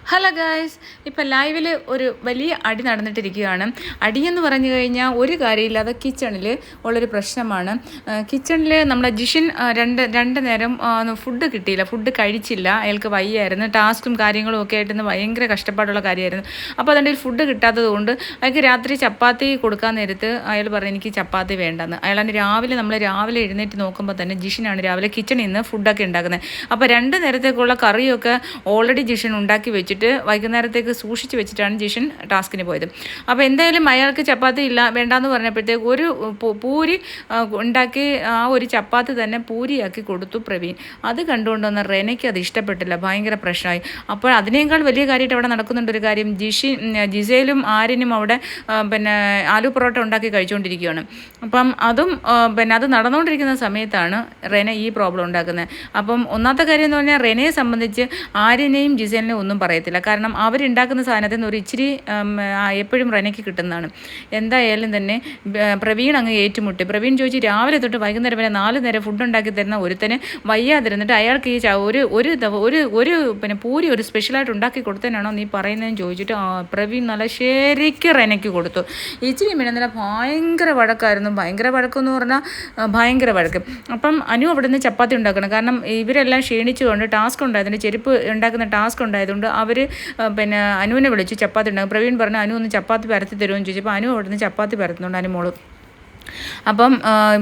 Hello guys, ഇപ്പം ലൈവിൽ ഒരു വലിയ അടി നടന്നിട്ടിരിക്കുകയാണ്. അടിയെന്ന് പറഞ്ഞു കഴിഞ്ഞാൽ ഒരു കാര്യമില്ലാതെ കിച്ചണിൽ ഉള്ളൊരു പ്രശ്നമാണ്. കിച്ചണിൽ നമ്മുടെ ജിഷിൻ രണ്ട് നേരം ഫുഡ് കിട്ടിയില്ല, ഫുഡ് കഴിച്ചില്ല. അയാൾക്ക് വയ്യായിരുന്നു, ടാസ്കും കാര്യങ്ങളും ഒക്കെ ആയിട്ട് ഭയങ്കര കഷ്ടപ്പാടുള്ള കാര്യമായിരുന്നു. അപ്പോൾ അതുകൊണ്ട് ഫുഡ് കിട്ടാത്തത് കൊണ്ട് അയാൾക്ക് രാത്രി ചപ്പാത്തി കൊടുക്കാൻ നേരത്ത് അയാൾ പറഞ്ഞു എനിക്ക് ചപ്പാത്തി വേണ്ടെന്ന്. അയാളാണ് രാവിലെ എഴുന്നേറ്റ് നോക്കുമ്പോൾ തന്നെ ജിഷിനാണ് രാവിലെ കിച്ചണിൽ നിന്ന് ഫുഡൊക്കെ ഉണ്ടാക്കുന്നത്. അപ്പോൾ 2 നേരത്തേക്കുള്ള കറിയൊക്കെ ഓൾറെഡി ജിഷൻ ഉണ്ടാക്കി വെച്ചിട്ട് വൈകുന്നേരത്തേക്ക് സൂക്ഷിച്ച് വെച്ചിട്ടാണ് ജിഷൻ ടാസ്കിന് പോയത്. അപ്പോൾ എന്തായാലും അയാൾക്ക് ചപ്പാത്തി ഇല്ല വേണ്ടാന്ന് പറഞ്ഞപ്പോഴത്തേക്ക് ഒരു പൂരി ഉണ്ടാക്കി ആ ഒരു ചപ്പാത്തി തന്നെ പൂരിയാക്കി കൊടുത്തു പ്രവീൺ. അത് കണ്ടുകൊണ്ടുവന്ന റെനയ്ക്ക് അത് ഇഷ്ടപ്പെട്ടില്ല, ഭയങ്കര പ്രശ്നമായി. അപ്പോൾ അതിനേക്കാൾ വലിയ കാര്യമായിട്ട് അവിടെ നടക്കുന്നുണ്ട് ഒരു കാര്യം. ജിസേലും ആര്യനും അവിടെ ആലു പൊറോട്ട ഉണ്ടാക്കി കഴിച്ചുകൊണ്ടിരിക്കുകയാണ്. അപ്പം അത് നടന്നുകൊണ്ടിരിക്കുന്ന സമയത്താണ് റെന ഈ പ്രോബ്ലം ഉണ്ടാക്കുന്നത്. അപ്പം ഒന്നാമത്തെ കാര്യം എന്ന് പറഞ്ഞാൽ റെനയെ സംബന്ധിച്ച് ആര്യനെയും ജിസേലിനെയും ഒന്നും പറയത്തില്ല. കാരണം അവരുണ്ടാക്കുന്ന സാധനത്തിൽ നിന്ന് ഒരു ഇച്ചിരി എപ്പോഴും റെനയ്ക്ക് കിട്ടുന്നതാണ്. എന്തായാലും തന്നെ പ്രവീൺ അങ്ങ് ഏറ്റുമുട്ടി. പ്രവീൺ ചോദിച്ച് രാവിലെ തൊട്ട് വൈകുന്നേരം വരെ 4 നേരം ഫുഡ് ഉണ്ടാക്കി തരുന്ന ഒരുത്തന് വയ്യാതിരുന്നിട്ട് അയാൾക്ക് ഈ ഒരു പൂരി ഒരു സ്പെഷ്യലായിട്ട് ഉണ്ടാക്കി കൊടുത്തതിനാണോ നീ പറയുന്നതെന്ന് ചോദിച്ചിട്ട് പ്രവീൺ നല്ല ശരിക്കും റെനയ്ക്ക് കൊടുത്തു. ഇച്ചിരി മിന്നല ഭയങ്കര വഴക്കായിരുന്നു. ഭയങ്കര വഴക്കെന്ന് പറഞ്ഞാൽ ഭയങ്കര വഴക്ക്. അപ്പം അനു അവിടെ നിന്ന് ചപ്പാത്തി ഉണ്ടാക്കണം. കാരണം ഇവരെല്ലാം ക്ഷീണിച്ചുകൊണ്ട് ടാസ്ക് ഉണ്ടായതുകൊണ്ട്, ചെരുപ്പ് ഉണ്ടാക്കുന്ന ടാസ്ക് ഉണ്ടായതുകൊണ്ട് അവർ അനുവിനെ വിളിച്ചു ചപ്പാത്തി ഉണ്ടാകും. പ്രവീൺ പറഞ്ഞു അനു ഒന്ന് ചപ്പാത്തി പരത്തി തരുമെന്ന് ചോദിച്ചപ്പോൾ അനു അവിടെ നിന്ന് ചപ്പാത്തി പരത്തുന്നുണ്ട് അനുമോള്. അപ്പം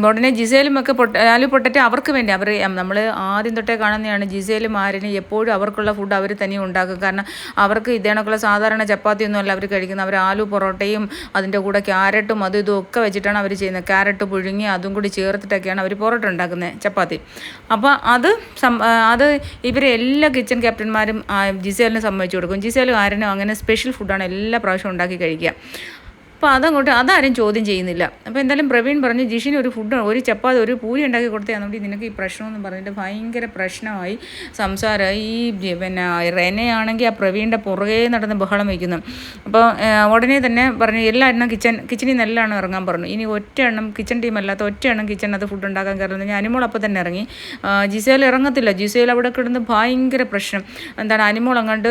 ഉടനെ ജിസേലും ഒക്കെ ആലു പൊട്ടറ്റ് അവർക്ക് വേണ്ടി നമ്മൾ ആദ്യം തൊട്ടേ കാണുന്നതാണ്. ജിസേലും ആര്യനും എപ്പോഴും അവർക്കുള്ള ഫുഡ് അവർ തന്നെ ഉണ്ടാക്കും. കാരണം അവർക്ക് ഇതേണക്കുള്ള സാധാരണ ചപ്പാത്തിയൊന്നും അല്ല അവർ കഴിക്കുന്നത്. അവർ ആലു പൊറോട്ടയും അതിൻ്റെ കൂടെ ക്യാരറ്റും അതും ഇതും ഒക്കെ വെച്ചിട്ടാണ് അവർ ചെയ്യുന്നത്. ക്യാരറ്റ് പുഴുങ്ങി അതും കൂടി ചേർത്തിട്ടൊക്കെയാണ് അവർ പൊറോട്ട ഉണ്ടാക്കുന്നത്, ചപ്പാത്തി. അപ്പോൾ അത് ഇവരെ എല്ലാ കിച്ചൺ ക്യാപ്റ്റന്മാരും ജിസേലിന് സമ്മതിച്ചു കൊടുക്കും. ജിസേലും ആര്യനും അങ്ങനെ സ്പെഷ്യൽ ഫുഡാണ് എല്ലാ പ്രാവശ്യവും ഉണ്ടാക്കി കഴിക്കുക. അപ്പോൾ അതാരും ചോദ്യം ചെയ്യുന്നില്ല. അപ്പോൾ എന്തായാലും പ്രവീൺ പറഞ്ഞു ജിഷിന് ഒരു ചപ്പാത്തി ഒരു പൂരി ഉണ്ടാക്കി കൊടുത്തതാണെന്നുണ്ടെങ്കിൽ നിനക്ക് ഈ പ്രശ്നമെന്ന് പറഞ്ഞിട്ട് ഭയങ്കര പ്രശ്നമായി സംസാരം. ഈ റെനയാണെങ്കിൽ ആ പ്രവീണിൻ്റെ പുറകെ നടന്ന് ബഹളം വയ്ക്കുന്നു. അപ്പോൾ ഉടനെ തന്നെ പറഞ്ഞു എല്ലാ എണ്ണം കിച്ചണിൽ നിന്ന് എല്ലാം ഇറങ്ങാൻ പറഞ്ഞു. ഇനി ഒറ്റ എണ്ണം കിച്ചൺ ടീമല്ലാത്ത ഒറ്റ എണ്ണം കിച്ചണിനകത്ത് ഫുഡ് ഉണ്ടാക്കാൻ കയറുന്നത്. അനുമോൾ അപ്പോൾ തന്നെ ഇറങ്ങി. ജിസേൽ ഇറങ്ങത്തില്ല. ജിസേൽ അവിടെ കിടന്ന് ഭയങ്കര പ്രശ്നം. അനുമോൾ അങ്ങോട്ട്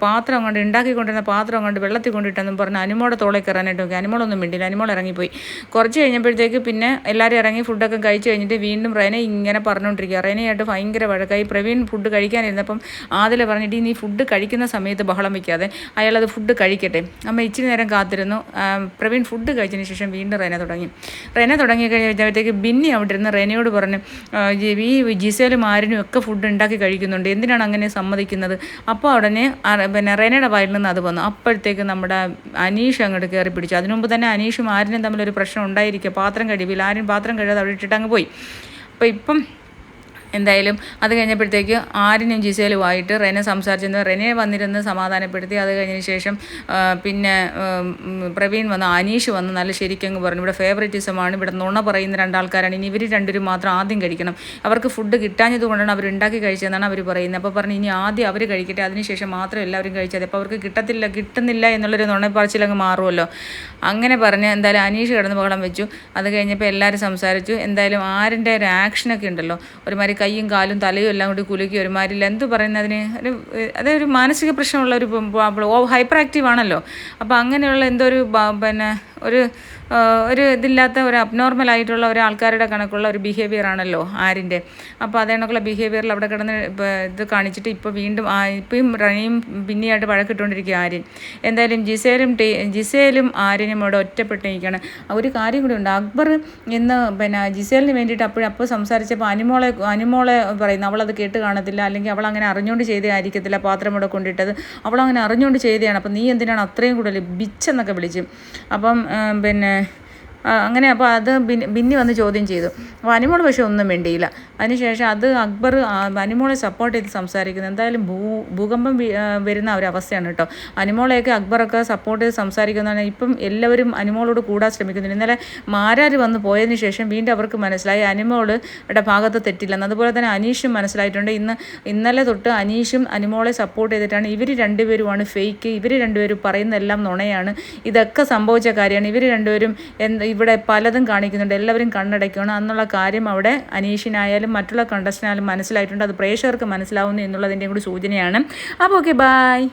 പാത്രം അങ്ങോട്ട് ഉണ്ടാക്കിക്കൊണ്ടിരുന്ന പാത്രം അങ്ങോട്ട് വെള്ളത്തിൽ കൊണ്ടിട്ടെന്നും പറഞ്ഞ് അനുമോടെ തോളെ കയറാനായിട്ട് നോക്കി. അനുമോളൊന്നും മിണ്ടില്ല. അനുമോൾ ഇറങ്ങിപ്പോയി. കുറച്ച് കഴിഞ്ഞപ്പോഴത്തേക്ക് പിന്നെ എല്ലാവരും ഇറങ്ങി ഫുഡൊക്കെ കഴിച്ച് കഴിഞ്ഞിട്ട് വീണ്ടും റെന ഇങ്ങനെ പറഞ്ഞുകൊണ്ടിരിക്കുക. റെനയായിട്ട് ഭയങ്കര വഴക്കായി. പ്രവീൺ ഫുഡ് കഴിക്കാനിരുന്നപ്പം ആദില പറഞ്ഞിട്ട് നീ ഫുഡ് കഴിക്കുന്ന സമയത്ത് ബഹളം വയ്ക്കാതെ അയാളത് ഫുഡ് കഴിക്കട്ടെ. അമ്മ ഇച്ചിരി നേരം കാത്തിരുന്നു. പ്രവീൺ ഫുഡ് കഴിച്ചതിന് ശേഷം വീണ്ടും റെന തുടങ്ങി കഴിഞ്ഞപ്പോഴത്തേക്ക് ബിന്നി അവിടെ ഇരുന്ന് റെനയോട് പറഞ്ഞു ഈ ജിസേലും ആര്യനും ഒക്കെ ഫുഡ് ഉണ്ടാക്കി കഴിക്കുന്നുണ്ട്, എന്തിനാണ് അങ്ങനെ സമ്മതിക്കുന്നത്? അപ്പോൾ ഉടനെ റെനയുടെ വായിൽ നിന്ന് അത് വന്നു. അപ്പോഴത്തേക്ക് നമ്മുടെ അനീഷ് അങ്ങോട്ട് കയറി പിടിച്ചു. അതിനു മുമ്പ് തന്നെ അനീഷും ആര്യനും തമ്മിലൊരു പ്രശ്നം ഉണ്ടായിരിക്കുക. പാത്രം കഴിവില്ല. ആര്യൻ പാത്രം കഴിയാതെ അവിടെ ഇട്ടിട്ട് അങ്ങ് പോയി. അപ്പോൾ ഇപ്പം എന്തായാലും അത് കഴിഞ്ഞപ്പോഴത്തേക്ക് ആര്യനും ജിസേലുമായിട്ട് റെന സംസാരിച്ചിരുന്നു. റെനയെ വന്നിരുന്ന് സമാധാനപ്പെടുത്തി. അത് കഴിഞ്ഞതിന് ശേഷം പിന്നെ പ്രവീൺ വന്ന് അനീഷ് വന്ന് നല്ല ശരിക്കങ്ങ് പറഞ്ഞു ഇവിടെ ഫേവറേറ്റിസമാണ്, ഇവിടെ നുണ പറയുന്ന 2 ആൾക്കാരാണ്, ഇനി ഇവർ 2 മാത്രം ആദ്യം കഴിക്കണം, അവർക്ക് ഫുഡ് കിട്ടാഞ്ഞത് കൊണ്ടാണ് അവർ ഉണ്ടാക്കി കഴിച്ചതെന്നാണ് അവർ പറയുന്നത്. അപ്പോൾ പറഞ്ഞു ഇനി ആദ്യം അവർ കഴിക്കട്ടെ, അതിനുശേഷം മാത്രം എല്ലാവരും കഴിച്ചത്, അപ്പോൾ അവർക്ക് കിട്ടുന്നില്ല എന്നുള്ളൊരു നുണപ്പറച്ചിലങ്ങ് മാറുമല്ലോ. അങ്ങനെ പറഞ്ഞ് എന്തായാലും അനീഷ് കിടന്ന് ബഹളം വെച്ചു. അത് കഴിഞ്ഞപ്പോൾ എല്ലാവരും സംസാരിച്ചു. എന്തായാലും ആരിൻ്റെ ഒരു ആക്ഷനൊക്കെ ഉണ്ടല്ലോ, ഒരുമാതിരി കൈയും കാലും തലയും എല്ലാം കൂടി കുലുക്കി ഒരുമാതിരി എന്ത് പറയുന്നതിന് അതൊരു മാനസിക പ്രശ്നമുള്ള ഹൈപ്പർ ആക്റ്റീവ് ആണല്ലോ. അപ്പോൾ അങ്ങനെയുള്ള എന്തോ ഒരു ഇതില്ലാത്ത ഒരു അബ്നോർമലായിട്ടുള്ള ഒരാൾക്കാരുടെ കണക്കുള്ള ഒരു ബിഹേവിയർ ആണല്ലോ ആരിൻ്റെ. അപ്പോൾ അതേണക്കുള്ള ബിഹേവിയറിൽ അവിടെ കിടന്ന് ഇത് കാണിച്ചിട്ട് ഇപ്പോൾ വീണ്ടും ഇപ്പം റെനയും പിന്നെയായിട്ട് വഴക്കിട്ടുകൊണ്ടിരിക്കുക ആര്യൻ. എന്തായാലും ജിസേലും ആര്യനും അവിടെ ഒറ്റപ്പെട്ടിരിക്കുകയാണ്. ഒരു കാര്യം കൂടി ഉണ്ട്. അക്ബർ ഇന്ന് ജിസേലിന് വേണ്ടിയിട്ട് അപ്പോൾ സംസാരിച്ചപ്പോൾ അനുമോളെ പറയുന്നു അവളത് കേട്ട് കാണത്തില്ല, അല്ലെങ്കിൽ അവളങ്ങനെ അറിഞ്ഞുകൊണ്ട് ചെയ്തതായിരിക്കത്തില്ല പാത്രം ഇവിടെ കൊണ്ടിട്ടത്, അവളങ്ങനെ അറിഞ്ഞുകൊണ്ട് ചെയ്തതാണ്, അപ്പം നീ എന്തിനാണ് അത്രയും കൂടുതൽ ബിച്ചെന്നൊക്കെ വിളിച്ചു. അപ്പം അങ്ങനെ അപ്പോൾ അത് ബിന്നി വന്ന് ചോദ്യം ചെയ്തു. അപ്പോൾ അനുമോൾ പക്ഷേ ഒന്നും വേണ്ടിയില്ല. അതിനുശേഷം അത് അക്ബർ അനുമോളെ സപ്പോർട്ട് ചെയ്ത് സംസാരിക്കുന്നത്. എന്തായാലും ഭൂകമ്പം വരുന്ന ഒരവസ്ഥയാണ് കേട്ടോ. അനുമോളെയൊക്കെ അക്ബറൊക്കെ സപ്പോർട്ട് ചെയ്ത് സംസാരിക്കുന്നതാണ്. ഇപ്പം എല്ലാവരും അനുമോളോട് കൂടാൻ ശ്രമിക്കുന്നുണ്ട്. ഇന്നലെ മാരാർ വന്ന് പോയതിന് ശേഷം വീണ്ടും അവർക്ക് മനസ്സിലായി അനുമോളുടെ ഭാഗത്ത് തെറ്റില്ലെന്ന്. അതുപോലെ തന്നെ അനീഷും മനസ്സിലായിട്ടുണ്ട്. ഇന്നലെ തൊട്ട് അനീഷും അനുമോളെ സപ്പോർട്ട് ചെയ്തിട്ടാണ് ഇവർ 2 പേരുമാണ് ഫേക്ക്, ഇവർ 2 പേരും പറയുന്നതെല്ലാം നുണയാണ്, ഇതൊക്കെ സംഭവിച്ച കാര്യമാണ്, ഇവർ 2 പേരും ഇവിടെ പലതും കാണിക്കുന്നുണ്ട്, എല്ലാവരും കണ്ണടയ്ക്കണം എന്നുള്ള കാര്യം അവിടെ അനീഷിനായാലും മറ്റുള്ള കണ്ടസ്റ്റൻ്റായാലും മനസ്സിലായിട്ടുണ്ട്. അത് പ്രേക്ഷകർക്ക് മനസ്സിലാവുന്നു എന്നുള്ളതിൻ്റെയും കൂടി സൂചനയാണ്. അപ്പോൾ ഓക്കെ, ബൈ.